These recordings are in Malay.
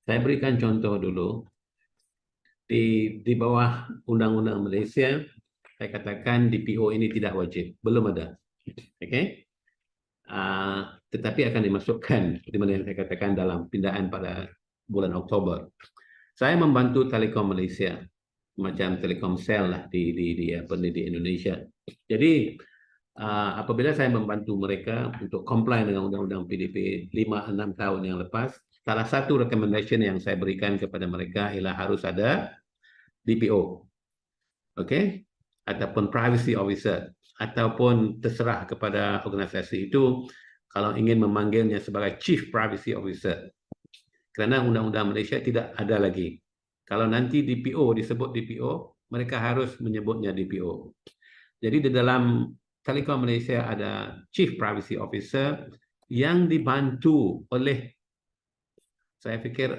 Saya berikan contoh dulu. Di bawah Undang-Undang Malaysia, saya katakan DPO ini tidak wajib. Belum ada. Okey? Tetapi akan dimasukkan, seperti mana yang saya katakan dalam pindaan pada bulan Oktober. Saya membantu Telekom Malaysia, macam Telkomsel lah di Indonesia. Jadi, apabila saya membantu mereka untuk comply dengan Undang-Undang PDP 5-6 tahun yang lepas, salah satu recommendation yang saya berikan kepada mereka ialah harus ada DPO, okey, ataupun privacy officer, ataupun terserah kepada organisasi itu kalau ingin memanggilnya sebagai chief privacy officer. Kerana Undang-Undang Malaysia tidak ada lagi. Kalau nanti DPO disebut DPO, mereka harus menyebutnya DPO. Jadi di dalam Telekom Malaysia ada chief privacy officer yang dibantu oleh, saya fikir,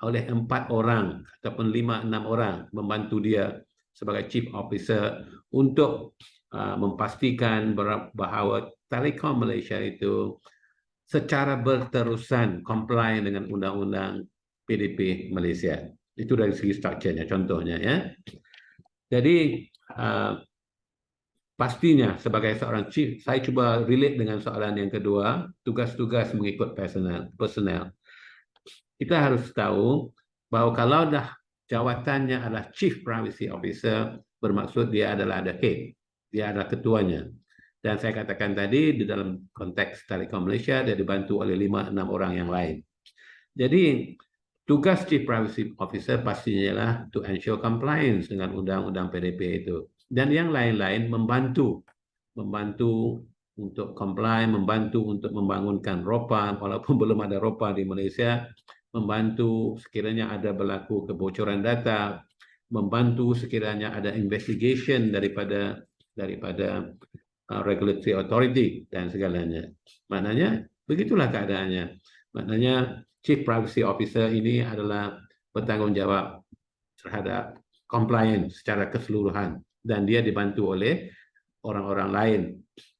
oleh 4 orang ataupun 5-6 orang membantu dia sebagai chief officer untuk memastikan bahawa Telekom Malaysia itu secara berterusan comply dengan undang-undang PDP Malaysia. Itu dari segi strukturnya, contohnya ya. Jadi pastinya sebagai seorang chief, saya cuba relate dengan soalan yang kedua, tugas-tugas mengikut personel. Kita harus tahu bahawa kalau dah jawatannya adalah Chief Privacy Officer, bermaksud dia adalah ada head, dia adalah ketuanya. Dan saya katakan tadi, di dalam konteks Telekom Malaysia, dia dibantu oleh 5-6 orang yang lain. Jadi, tugas Chief Privacy Officer pastinya adalah to ensure compliance dengan undang-undang PDP itu. Dan yang lain-lain membantu untuk comply, membantu untuk membangunkan ROPA, walaupun belum ada ROPA di Malaysia, membantu sekiranya ada berlaku kebocoran data, membantu sekiranya ada investigation daripada regulatory authority dan segalanya. Maknanya begitulah keadaannya. Maknanya Chief Privacy Officer ini adalah bertanggungjawab terhadap compliance secara keseluruhan dan dia dibantu oleh orang-orang lain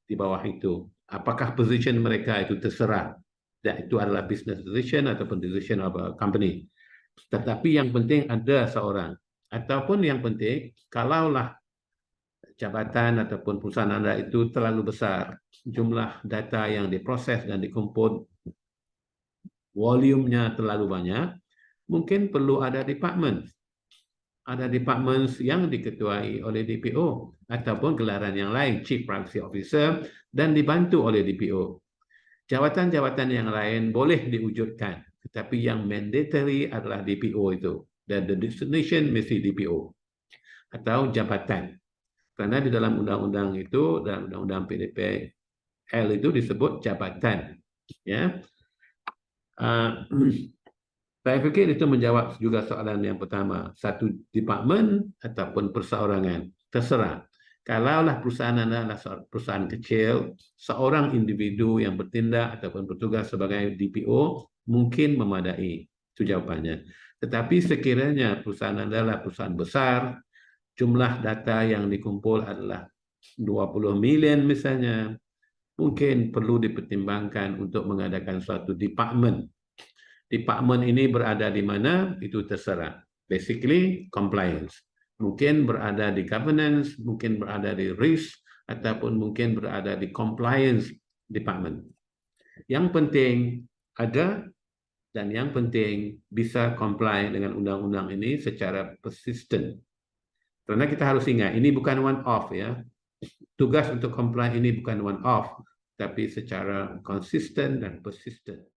di bawah itu. Apakah position mereka itu terserah, dan itu adalah business decision ataupun decision of a company. Tetapi yang penting ada seorang, ataupun yang penting kalaulah jabatan ataupun perusahaan anda itu terlalu besar, jumlah data yang diproses dan dikumpul, volumenya terlalu banyak, mungkin perlu ada department. Ada departments yang diketuai oleh DPO ataupun gelaran yang lain, Chief Privacy Officer, dan dibantu oleh DPO. Jawatan-jawatan yang lain boleh diwujudkan, tetapi yang mandatory adalah DPO itu. Dan the destination mesti DPO atau jabatan. Karena di dalam undang-undang itu, dalam undang-undang PDPL itu disebut jabatan. Ya. Saya fikir itu menjawab juga soalan yang pertama. Satu department ataupun perseorangan. Terserah. Kalaulah perusahaan anda adalah perusahaan kecil, seorang individu yang bertindak ataupun bertugas sebagai DPO mungkin memadai. Itu jawapannya. Tetapi sekiranya perusahaan anda adalah perusahaan besar, jumlah data yang dikumpul adalah 20 million misalnya, mungkin perlu dipertimbangkan untuk mengadakan suatu department. Department ini berada di mana, itu terserah. Basically, compliance. Mungkin berada di governance, mungkin berada di risk, ataupun mungkin berada di compliance department. Yang penting ada, dan yang penting bisa comply dengan undang-undang ini secara persistent. Karena kita harus ingat, ini bukan one-off ya. Tugas untuk comply ini bukan one-off, tapi secara konsisten dan persistent.